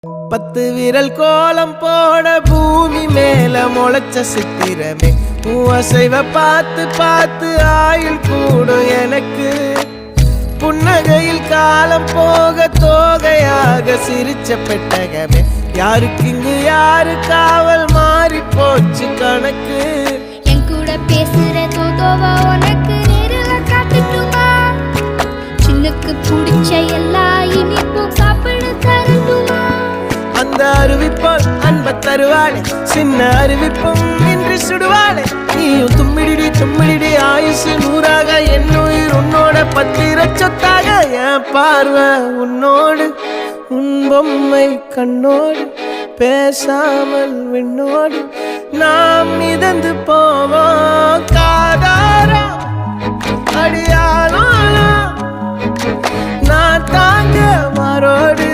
10 விரல் கோலம் போட பூமி மேல முளைச்ச சித்திரமே அசைவ பார்த்து பார்த்து ஆயுள் கூடும் எனக்கு புன்னகையில் காலம் போக தோகையாக சிரிச்ச பெட்டகமே யாருக்கு இங்கு யாரு காவல் மாறி போச்சு கணக்கு என் கூட பேசுற தோதோவா உனக்கு நேரில் காட்டுட்டுமா சின்னக்கு பிடிச்ச எல்லா இனிப்பும் சாப்பிட தரட்டுமா அந்த அறிவிப்பால் அன்ப தருவாளே சின்ன அறிவிப்பும் இன்று சுடுவாளே நீயும் தும்மிடி ஆயுசு 100ஆக என் உயிர் உன்னோட 10 சொத்தாக என் பார்வை உன்னோடு உன் பொம்மை கண்ணோடு பேசாமல் விண்ணோடு நாம் மிதந்து போவோம் காதாரா அடியானாலும் நான் தாங்க மாறோடு